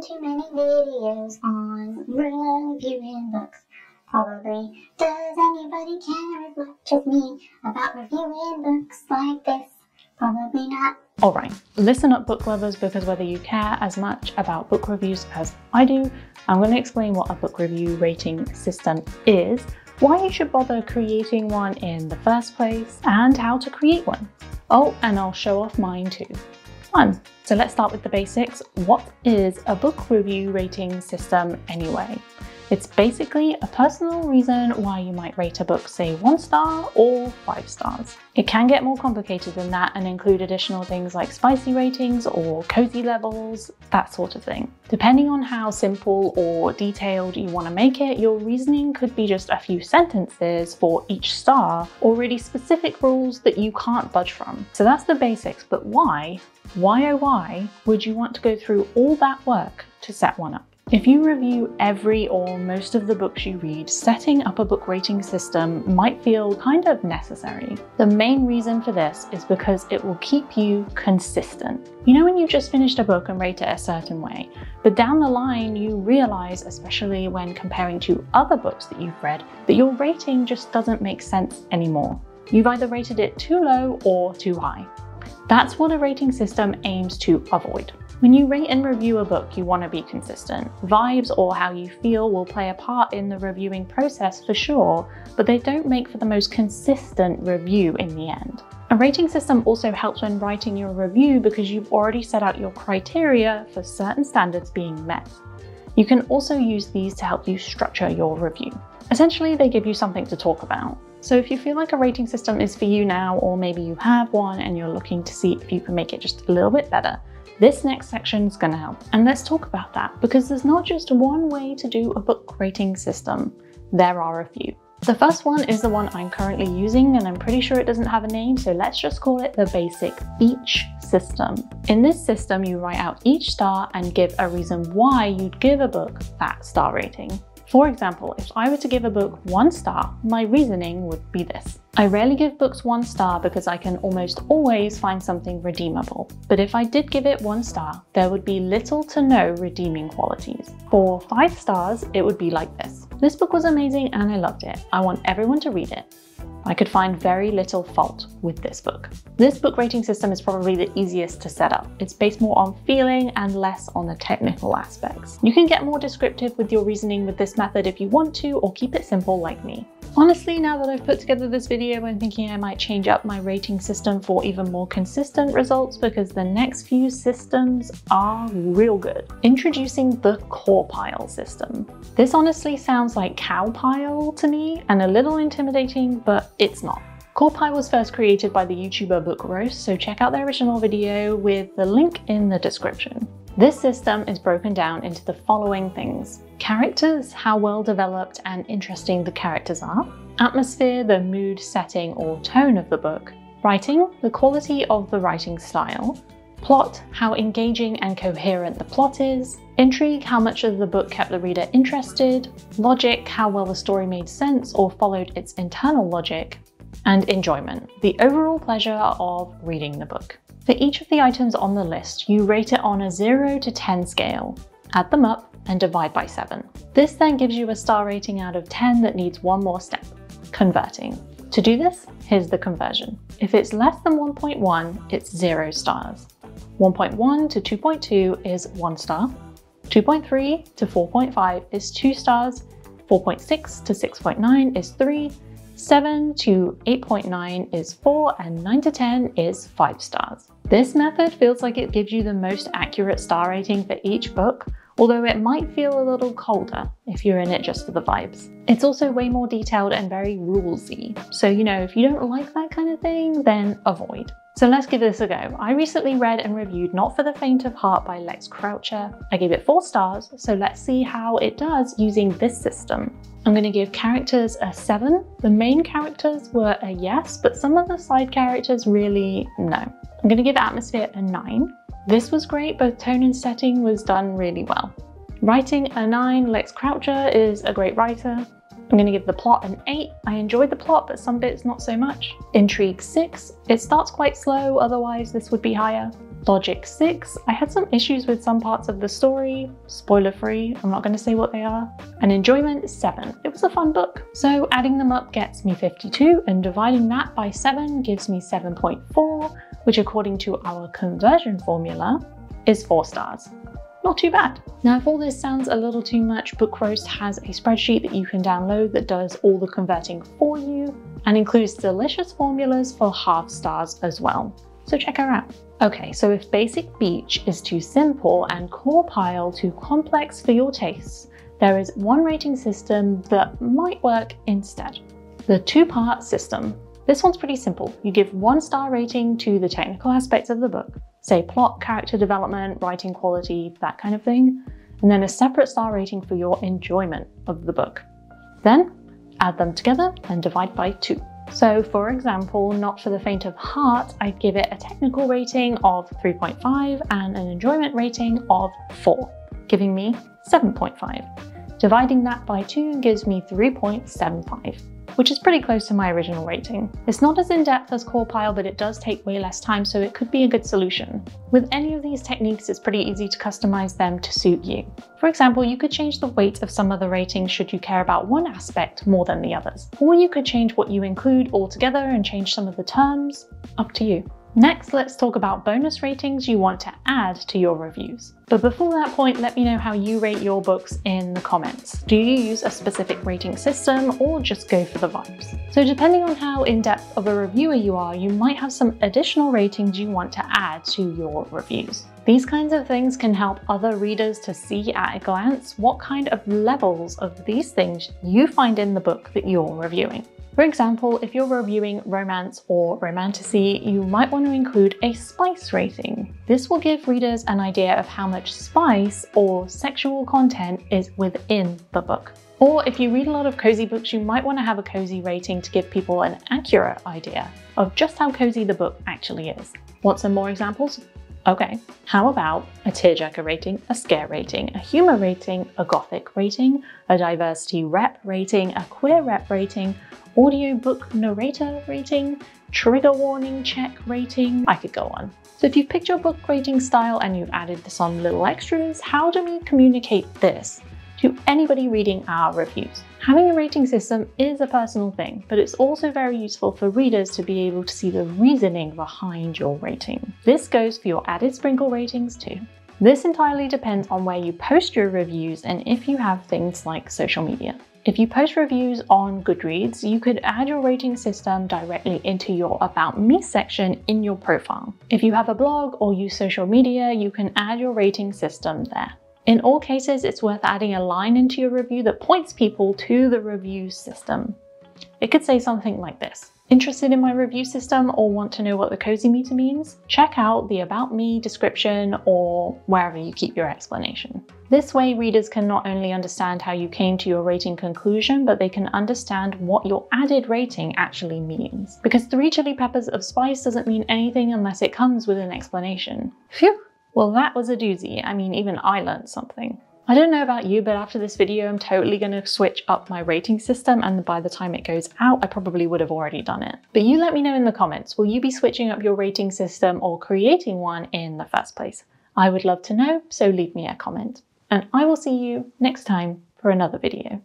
too many videos on reviewing books. Probably. Does anybody care as much as me about reviewing books like this? Probably not. Alright, listen up book lovers, because whether you care as much about book reviews as I do, I'm going to explain what a book review rating system is, why you should bother creating one in the first place, and how to create one. Oh, and I'll show off mine too. Fun! So let's start with the basics. What is a book review rating system anyway? It's basically a personal reason why you might rate a book, say 1 star or 5 stars. It can get more complicated than that and include additional things like spicy ratings or cozy levels, that sort of thing. Depending on how simple or detailed you want to make it, your reasoning could be just a few sentences for each star or really specific rules that you can't budge from. So that's the basics, but why oh why would you want to go through all that work to set one up? If you review every or most of the books you read, setting up a book rating system might feel kind of necessary. The main reason for this is because it will keep you consistent. You know when you just finished a book and rate it a certain way, but down the line you realize, especially when comparing to other books that you've read, that your rating just doesn't make sense anymore. You've either rated it too low or too high. That's what a rating system aims to avoid. When you rate and review a book, you want to be consistent. Vibes or how you feel will play a part in the reviewing process for sure, but they don't make for the most consistent review in the end. A rating system also helps when writing your review because you've already set out your criteria for certain standards being met. You can also use these to help you structure your review. Essentially, they give you something to talk about. So if you feel like a rating system is for you now, or maybe you have one and you're looking to see if you can make it just a little bit better, this next section is going to help. And let's talk about that, because there's not just one way to do a book rating system. There are a few. The first one is the one I'm currently using, and I'm pretty sure it doesn't have a name, so let's just call it the basic beach system. In this system, you write out each star and give a reason why you'd give a book that star rating. For example, if I were to give a book 1 star, my reasoning would be this. I rarely give books 1 star because I can almost always find something redeemable. But if I did give it 1 star, there would be little to no redeeming qualities. For 5 stars, it would be like this. This book was amazing and I loved it. I want everyone to read it. I could find very little fault with this book. This book rating system is probably the easiest to set up. It's based more on feeling and less on the technical aspects. You can get more descriptive with your reasoning with this method if you want to, or keep it simple like me. Honestly, now that I've put together this video, I'm thinking I might change up my rating system for even more consistent results, because the next few systems are real good. Introducing the core pile system. This honestly sounds like cow pile to me and a little intimidating, but it's not. Core pile was first created by the YouTuber Book Roast, so check out their original video with the link in the description. This system is broken down into the following things. Characters, how well developed and interesting the characters are. Atmosphere, the mood, setting or tone of the book. Writing, the quality of the writing style. Plot, how engaging and coherent the plot is. Intrigue, how much of the book kept the reader interested. Logic, how well the story made sense or followed its internal logic. And enjoyment, the overall pleasure of reading the book. For each of the items on the list, you rate it on a 0 to 10 scale. Add them up and divide by 7. This then gives you a star rating out of 10 that needs one more step, converting. To do this, here's the conversion. If it's less than 1.1, it's 0 stars. 1.1 to 2.2 is 1 star. 2.3 to 4.5 is 2 stars. 4.6 to 6.9 is 3. 7 to 8.9 is 4, and 9 to 10 is 5 stars. This method feels like it gives you the most accurate star rating for each book, although it might feel a little colder if you're in it just for the vibes. It's also way more detailed and very rulesy, so if you don't like that kind of thing, then avoid. So let's give this a go. I recently read and reviewed Not for the Faint of Heart by Lex Croucher. I gave it 4 stars, so let's see how it does using this system. I'm going to give characters a 7. The main characters were a yes, but some of the side characters really no. I'm going to give atmosphere a 9. This was great, both tone and setting was done really well. Writing a 9, Lex Croucher is a great writer. I'm going to give the plot an 8. I enjoyed the plot, but some bits not so much. Intrigue 6. It starts quite slow, otherwise this would be higher. Logic 6, I had some issues with some parts of the story, spoiler free, I'm not going to say what they are. And Enjoyment 7, it was a fun book. So adding them up gets me 52 and dividing that by 7 gives me 7.4, which according to our conversion formula is 4 stars. Not too bad. Now if all this sounds a little too much, Book Roast has a spreadsheet that you can download that does all the converting for you and includes delicious formulas for half stars as well. So check her out. Okay, so if Basic Beach is too simple and Core Pile too complex for your tastes, there is one rating system that might work instead. The 2-part system. This one's pretty simple. You give 1-star rating to the technical aspects of the book, say plot, character development, writing quality, that kind of thing, and then a separate star rating for your enjoyment of the book. Then add them together and divide by 2. So for example, Not for the Faint of Heart, I'd give it a technical rating of 3.5 and an enjoyment rating of 4, giving me 7.5. Dividing that by 2 gives me 3.75. which is pretty close to my original rating. It's not as in-depth as Core Pile, but it does take way less time, so it could be a good solution. With any of these techniques, it's pretty easy to customize them to suit you. For example, you could change the weight of some of the ratings should you care about one aspect more than the others. Or you could change what you include altogether and change some of the terms. Up to you. Next, let's talk about bonus ratings you want to add to your reviews. But before that point, let me know how you rate your books in the comments. Do you use a specific rating system or just go for the vibes? So depending on how in-depth of a reviewer you are, you might have some additional ratings you want to add to your reviews. These kinds of things can help other readers to see at a glance what kind of levels of these things you find in the book that you're reviewing. For example, if you're reviewing romance or romantasy, you might want to include a spice rating. This will give readers an idea of how much spice or sexual content is within the book. Or if you read a lot of cozy books, you might want to have a cozy rating to give people an accurate idea of just how cozy the book actually is. Want some more examples? Okay, how about a tearjerker rating, a scare rating, a humor rating, a gothic rating, a diversity rep rating, a queer rep rating, audiobook narrator rating, trigger warning check rating, I could go on. So if you've picked your book rating style and you've added some little extras, how do we communicate this to anybody reading our reviews? Having a rating system is a personal thing, but it's also very useful for readers to be able to see the reasoning behind your rating. This goes for your added sprinkle ratings too. This entirely depends on where you post your reviews and if you have things like social media. If you post reviews on Goodreads, you could add your rating system directly into your About Me section in your profile. If you have a blog or use social media, you can add your rating system there. In all cases, it's worth adding a line into your review that points people to the review system. It could say something like this. Interested in my review system or want to know what the cozy meter means? Check out the About Me description or wherever you keep your explanation. This way, readers can not only understand how you came to your rating conclusion, but they can understand what your added rating actually means. Because 3 chili peppers of spice doesn't mean anything unless it comes with an explanation. Phew! Well, that was a doozy. I mean, even I learned something. I don't know about you, but after this video, I'm totally going to switch up my rating system, and by the time it goes out, I probably would have already done it. But you let me know in the comments, will you be switching up your rating system or creating one in the first place? I would love to know, so leave me a comment. And I will see you next time for another video.